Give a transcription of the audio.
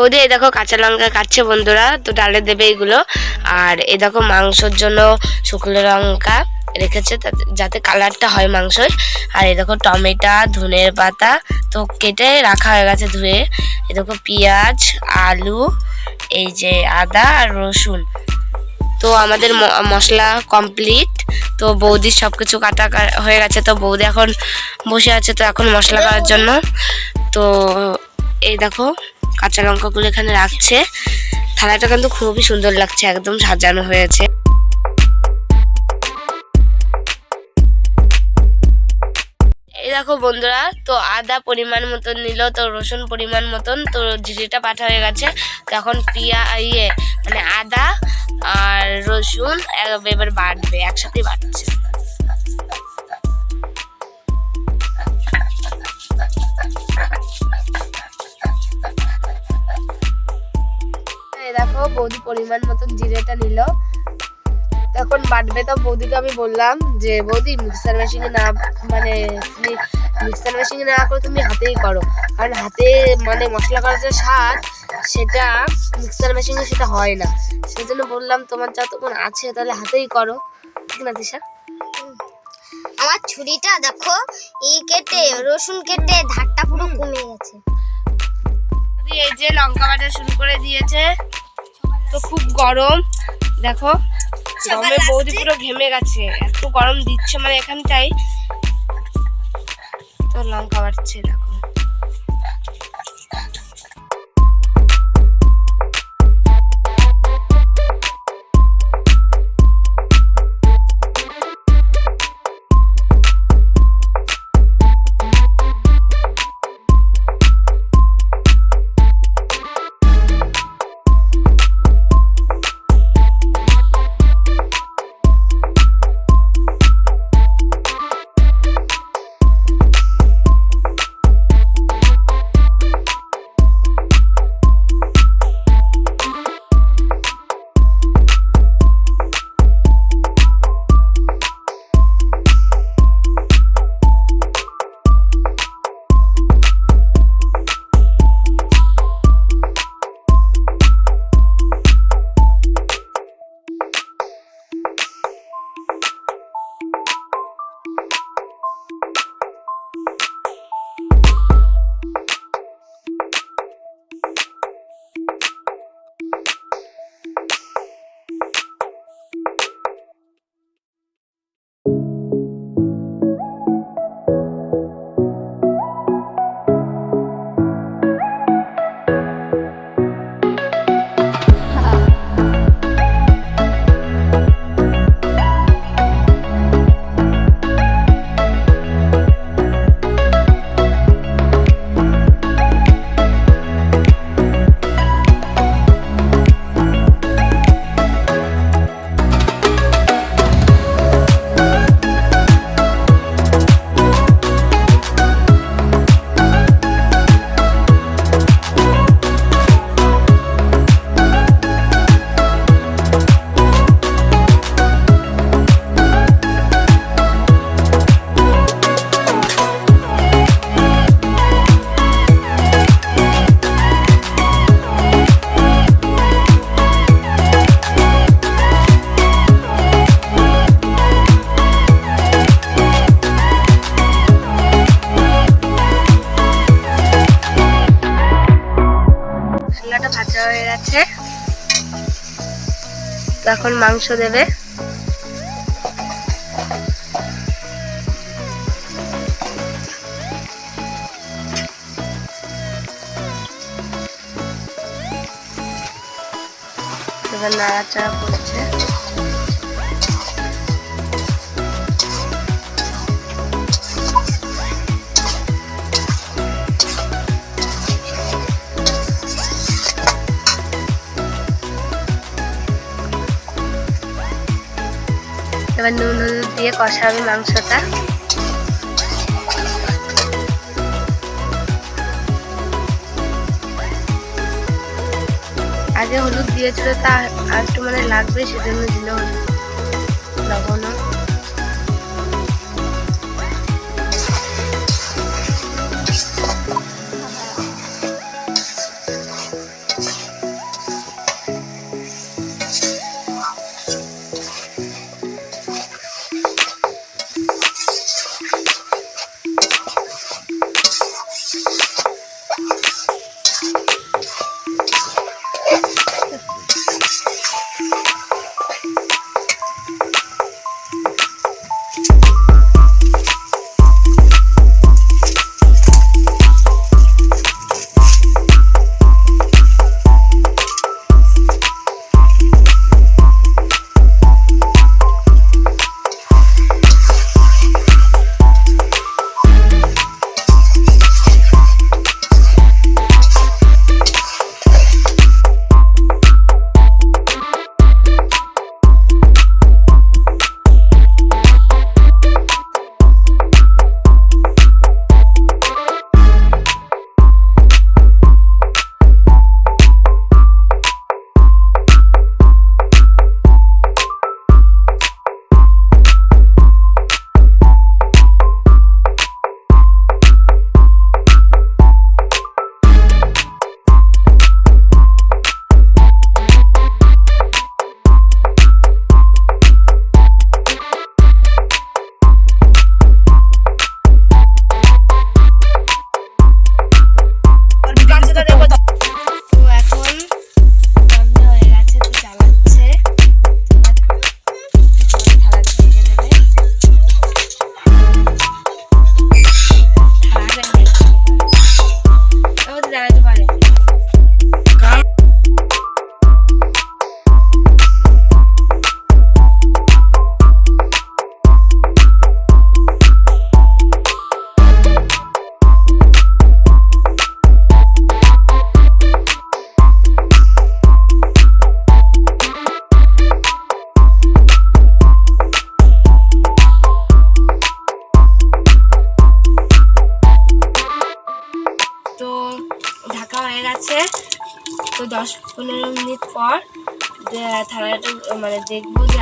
বৌদি এই দেখো কাঁচা লঙ্কা কাটছে বন্ধুরা, তো ডালে দেবে এগুলো। আর এই দেখো মাংসের জন্য শুকনো লঙ্কা রেখেছে যাতে কালারটা হয় মাংসের। আর এই দেখো টমেটো, ধনের পাতা তো কেটে রাখা হয়ে গেছে ধুয়ে। এই দেখো পেঁয়াজ, আলু, এই যে আদা আর রসুন। তো আমাদের মশলা কমপ্লিট। তো বৌদির সবকিছু কাটা হয়ে গেছে, তো বৌদি এখন বসে আছে তো এখন মশলা করার জন্য। তো এই দেখো কাঁচা লঙ্কাগুলো এখানে রাখছে। থালাটা কিন্তু খুবই সুন্দর লাগছে, একদম সাজানো হয়েছে। এই দেখো বন্ধুরা, তো আদা পরিমাণ মতন নিল, তো রসুন পরিমাণ মতন, তো জিরেটা বাটা হয়ে গেছে। তো এখন মানে আদা আর রসুন এবার বাটবে, একসাথে বাটছে। দেখো বৌদি পরিমাণ মতন জিরেটা নিল, তখন বাটবে। তো বৌদিকে আমি বললাম যে বৌদি মিক্সার মেশিনে না, মানে তুমি মিক্সার মেশিনে না করে তুমি হাতেই করো, কারণ হাতে মানে মশলা করার যে স্বাদ সেটা মিক্সার মেশিনে সেটা হয় না। সেই জন্য বললাম তোমার যা তখন আছে তাহলে হাতেই করো, ঠিক না দিশা? আমার ছুরিটা দেখো এই কেটে রসুন কেটে ধারটা পুরো কমে গেছে। এই যে লঙ্কা বাটা শুরু করে দিয়েছে, তো খুব গরম দেখো, গরমে বৌদি পুরো ঘেমে গেছে, এত গরম দিচ্ছে মানে এখানটাই। তো লঙ্কা বাটছে দেখো। ভাজা হয়ে গেছে, এখন মাংস দেবে। এবার নাড়াচাড়া করছে। এবার নুন হলুদ দিয়ে কষাবে মাংসটা। আগে হলুদ দিয়েছিল, তা আর একটু মানে লাগবে সেজন্য দিল হলুদ, লবণ। ঢাকা হয়ে গেছে। তো 10-15 মিনিট পর থালাটা মানে দেখবো যে